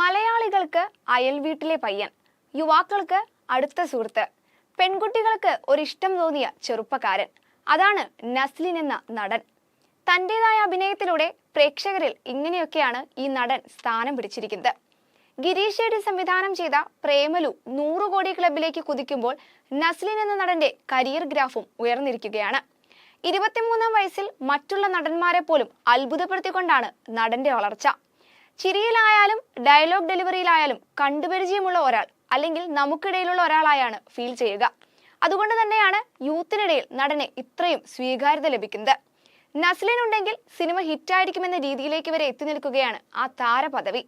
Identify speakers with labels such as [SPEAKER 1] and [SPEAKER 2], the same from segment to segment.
[SPEAKER 1] മലയാളികൾക്ക് അയൽവീട്ടിലെ പയ്യൻ, യുവാക്കൾക്ക് അടുത്ത സുഹൃത്ത്, പെൺകുട്ടികൾക്ക് ഒരിഷ്ടം തോന്നിയ ചെറുപ്പക്കാരൻ. അതാണ് നസ്ലിൻ എന്ന നടൻ. തന്റേതായ അഭിനയത്തിലൂടെ പ്രേക്ഷകരിൽ ഇങ്ങനെയൊക്കെയാണ് ഈ നടൻ സ്ഥാനം പിടിച്ചിരിക്കുന്നത്. ഗിരീഷ് ഷെഡി സംവിധാനം ചെയ്ത പ്രേമലു 100 കോടി ക്ലബിലേക്ക് കുതിക്കുമ്പോൾ നസ്ലിൻ എന്ന നടന്റെ കരിയർ ഗ്രാഫും ഉയർന്നിരിക്കുകയാണ്. 23-ാം വയസ്സിൽ മറ്റുള്ള നടന്മാരെ പോലും അത്ഭുതപ്പെടുത്തിക്കൊണ്ടാണ് നടന്റെ വളർച്ച. ചിരിയിലായാലും ഡയലോഗ് ഡെലിവറിയിലായാലും കണ്ടുപരിചയമുള്ള ഒരാൾ അല്ലെങ്കിൽ നമുക്കിടയിലുള്ള ഒരാളായാണ് ഫീൽ ചെയ്യുക. അതുകൊണ്ട് തന്നെയാണ് യൂത്തിനിടയിൽ നടന് ഇത്രയും സ്വീകാര്യത ലഭിക്കുന്നത്. നസ്ലിൻ ഉണ്ടെങ്കിൽ സിനിമ ഹിറ്റായിരിക്കുമെന്ന രീതിയിലേക്ക് വരെ എത്തി നിൽക്കുകയാണ് ആ താരപദവി.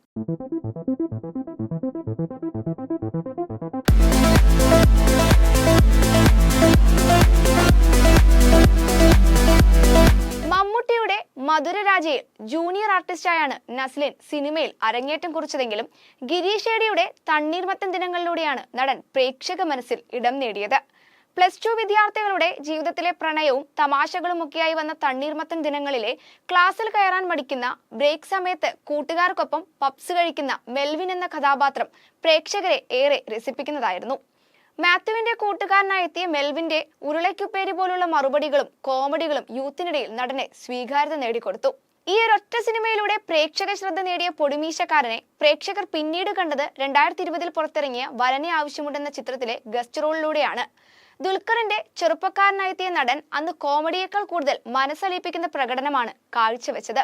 [SPEAKER 1] മമ്മൂട്ടിയുടെ മധുരരാജയിൽ ജൂനിയർ ആർട്ടിസ്റ്റായാണ് നസ്ലിൻ സിനിമയിൽ അരങ്ങേറ്റം കുറിച്ചതെങ്കിലും ഗിരീഷ് ഷെഡിയുടെ തണ്ണീർമത്തൻ ദിനങ്ങളിലൂടെയാണ് നടൻ പ്രേക്ഷക മനസ്സിൽ ഇടം നേടിയത്. +2 വിദ്യാർത്ഥികളുടെ ജീവിതത്തിലെ പ്രണയവും തമാശകളുമൊക്കെയായി വന്ന തണ്ണീർമത്തൻ ദിനങ്ങളിലെ ക്ലാസ്സിൽ കയറാൻ മടിക്കുന്ന, ബ്രേക്ക് സമയത്ത് കൂട്ടുകാർക്കൊപ്പം പപ്സ് കഴിക്കുന്ന മെൽവിൻ എന്ന കഥാപാത്രം പ്രേക്ഷകരെ ഏറെ രസിപ്പിക്കുന്നതായിരുന്നു. മാത്യുവിന്റെ കൂട്ടുകാരനായി എത്തിയ മെൽവിന്റെ ഉരുളയ്ക്കുപ്പേരി പോലുള്ള മറുപടികളും കോമഡികളും യൂത്തിനിടയിൽ നടനെ സ്വീകാര്യത നേടിക്കൊടുത്തു. ഈ ഒരൊറ്റ സിനിമയിലൂടെ പ്രേക്ഷക ശ്രദ്ധ നേടിയ പൊടിമീശക്കാരനെ പ്രേക്ഷകർ പിന്നീട് കണ്ടത് 2020-ൽ പുറത്തിറങ്ങിയ വരനെ ആവശ്യമുണ്ടെന്ന ചിത്രത്തിലെ ഗസ്റ്റ് റോളിലൂടെയാണ്. ദുൽഖറിന്റെ ചെറുപ്പക്കാരനായെത്തിയ നടൻ അന്ന് കോമഡിയേക്കാൾ കൂടുതൽ മനസ്സലിയിപ്പിക്കുന്ന പ്രകടനമാണ് കാഴ്ചവെച്ചത്.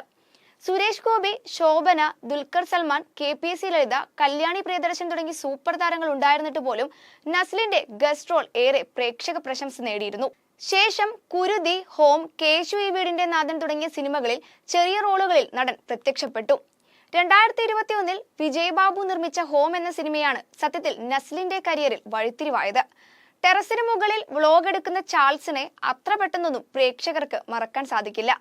[SPEAKER 1] സുരേഷ് ഗോപി, ശോഭന, ദുൽഖർ സൽമാൻ, KPSC ലളിത, കല്യാണി പ്രിയദർശൻ തുടങ്ങി സൂപ്പർ താരങ്ങൾ ഉണ്ടായിരുന്നിട്ട് പോലും നസ്ലിന്റെ ഗസ്റ്റ് റോൾ ഏറെ പ്രേക്ഷക പ്രശംസ നേടിയിരുന്നു. ശേഷം കുരുതി, ഹോം, കേശു ഈ വീടിന്റെ നാഥൻ തുടങ്ങിയ സിനിമകളിൽ ചെറിയ റോളുകളിൽ നടൻ പ്രത്യക്ഷപ്പെട്ടു. 2021-ൽ വിജയ് ബാബു നിർമ്മിച്ച ഹോം എന്ന സിനിമയാണ് സത്യത്തിൽ നസ്ലിന്റെ കരിയറിൽ വഴിത്തിരിവായത്. ടെറസിന് മുകളിൽ വ്ലോഗ് എടുക്കുന്ന ചാൾസിനെ അത്ര പെട്ടെന്നൊന്നും പ്രേക്ഷകർക്ക് മറക്കാൻ സാധിക്കില്ല.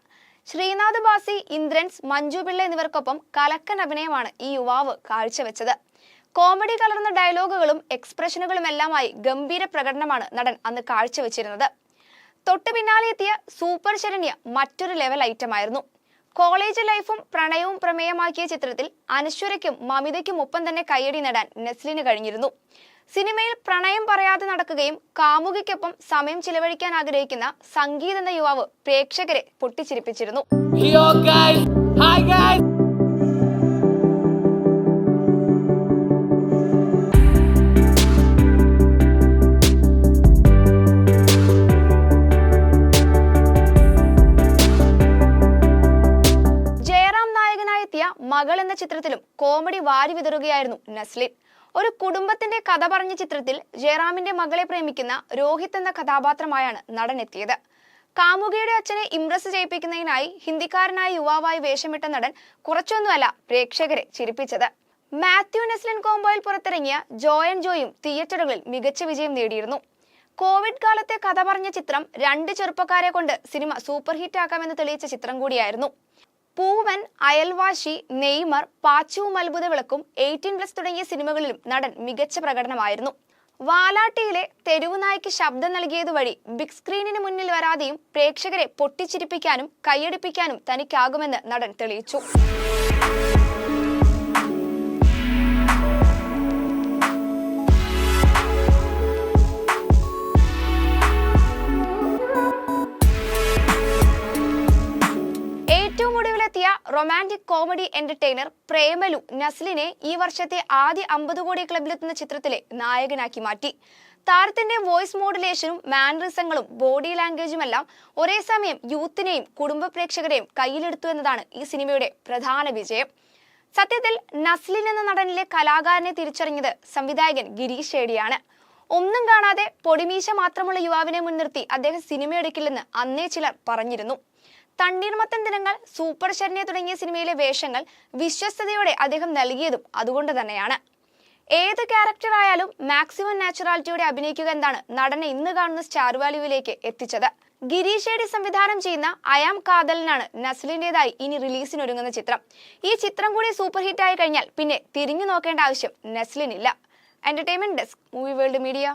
[SPEAKER 1] ശ്രീനാഥ് ബാസി, ഇന്ദ്രൻസ്, മഞ്ജു പിള്ള എന്നിവർക്കൊപ്പം കലക്കൻ അഭിനയമാണ് ഈ യുവാവ് കാഴ്ചവെച്ചത്. കോമഡി കലർന്ന ഡയലോഗുകളും എക്സ്പ്രഷനുകളുമെല്ലാമായി ഗംഭീര പ്രകടനമാണ് നടൻ അന്ന് കാഴ്ചവെച്ചിരുന്നത്. തൊട്ടു പിന്നാലെ എത്തിയ സൂപ്പർ ശരണ്യ മറ്റൊരു ലെവൽ ഐറ്റമായിരുന്നു. കോളേജ് ലൈഫും പ്രണയവും പ്രമേയമാക്കിയ ചിത്രത്തിൽ അനശ്വരയ്ക്കും മമിതയ്ക്കും ഒപ്പം തന്നെ കയ്യടി നേടാൻ നസ്ലിന് കഴിഞ്ഞിരുന്നു. സിനിമയിൽ പ്രണയം പറയാതെ നടക്കുകയും കാമുകിക്കൊപ്പം സമയം ചിലവഴിക്കാൻ ആഗ്രഹിക്കുന്ന സംഗീത് എന്ന യുവാവ് പ്രേക്ഷകരെ പൊട്ടിച്ചിരിപ്പിച്ചിരുന്നു. ജയറാം നായകനായെത്തിയ മകൾ എന്ന ചിത്രത്തിലും കോമഡി വാരി വിതറുകയായിരുന്നു നസ്ലിൻ. ഒരു കുടുംബത്തിന്റെ കഥ പറഞ്ഞ ചിത്രത്തിൽ ജയറാമിന്റെ മകളെ പ്രേമിക്കുന്ന രോഹിത് എന്ന കഥാപാത്രമായാണ് നടൻ എത്തിയത്. കാമുകിയുടെ അച്ഛനെ ഇംപ്രസ് ചെയ്യിപ്പിക്കുന്നതിനായി ഹിന്ദിക്കാരനായ യുവാവായി വേഷമിട്ട നടൻ കുറച്ചൊന്നുമല്ല പ്രേക്ഷകരെ ചിരിപ്പിച്ചത്. മാത്യു നസ്ലിൻ കോംബോയിൽ പുറത്തിറങ്ങിയ ജോയ് ആൻഡ് ജോയും തിയേറ്ററുകളിൽ മികച്ച വിജയം നേടിയിരുന്നു. കോവിഡ് കാലത്തെ കഥ പറഞ്ഞ ചിത്രം 2 ചെറുപ്പക്കാരെ കൊണ്ട് സിനിമ സൂപ്പർ ഹിറ്റ് ആക്കാമെന്ന് തെളിയിച്ച ചിത്രം കൂടിയായിരുന്നു. പൂവൻ, അയൽവാശി, നെയ്മർ, പാച്ചുവും അത്ഭുത വിളക്കും, 18+ തുടങ്ങിയ സിനിമകളിലും നടൻ മികച്ച പ്രകടനമായിരുന്നു. വാലാട്ടിയിലെ തെരുവുനായ്ക്ക് ശബ്ദം നൽകിയത് വഴി ബിഗ് സ്ക്രീനിന് മുന്നിൽ വരാതെയും പ്രേക്ഷകരെ പൊട്ടിച്ചിരിപ്പിക്കാനും കൈയടിപ്പിക്കാനും തനിക്കാകുമെന്ന് നടൻ തെളിയിച്ചു. റൊമാൻറ്റിക് കോമഡി എന്റർടൈനർ പ്രേമലു നസ്ലിനെ ഈ വർഷത്തെ ആദ്യ 50 കോടി ക്ലബിലെത്തുന്ന ചിത്രത്തിലെ നായകനാക്കി മാറ്റി. താരത്തിന്റെ വോയിസ് മോഡുലേഷനും മാനറിസങ്ങളും ബോഡി ലാംഗ്വേജുമെല്ലാം ഒരേ സമയം യൂത്തിനെയും കുടുംബ പ്രേക്ഷകരെയും കയ്യിലെടുത്തു എന്നതാണ് ഈ സിനിമയുടെ പ്രധാന വിജയം. സത്യത്തിൽ നസ്ലിൻ എന്ന നടനിലെ കലാകാരനെ തിരിച്ചറിഞ്ഞത് സംവിധായകൻ ഗിരീഷ് ഷെഡിയാണ്. ഒന്നും കാണാതെ പൊടിമീശ മാത്രമുള്ള യുവാവിനെ മുൻനിർത്തി അദ്ദേഹം സിനിമയെടുക്കില്ലെന്ന് അന്നേ ചിലർ പറഞ്ഞിരുന്നു. തണ്ണീർമത്തൻ ദിനങ്ങൾ, സൂപ്പർ ശരണ്യ തുടങ്ങിയ സിനിമയിലെ വേഷങ്ങൾ വിശ്വസ്തയോടെ അദ്ദേഹം നൽകിയതും അതുകൊണ്ട് തന്നെയാണ്. ഏത് ക്യാരക്ടർ ആയാലും മാക്സിമം നാച്ചുറാലിറ്റിയോടെ അഭിനയിക്കുക എന്നാണ് നടനെ ഇന്ന് കാണുന്ന സ്റ്റാർ വാല്യൂവിലേക്ക് എത്തിച്ചത്. ഗിരീഷ് ഷെഡി സംവിധാനം ചെയ്യുന്ന അയാം കാതലിനാണ് നസ്ലിന്റേതായി ഇനി റിലീസിനൊരുങ്ങുന്ന ചിത്രം. ഈ ചിത്രം കൂടി സൂപ്പർ ഹിറ്റ് ആയി കഴിഞ്ഞാൽ പിന്നെ തിരിഞ്ഞു നോക്കേണ്ട ആവശ്യം നസ്ലിനില്ല. Entertainment desk, movie world media.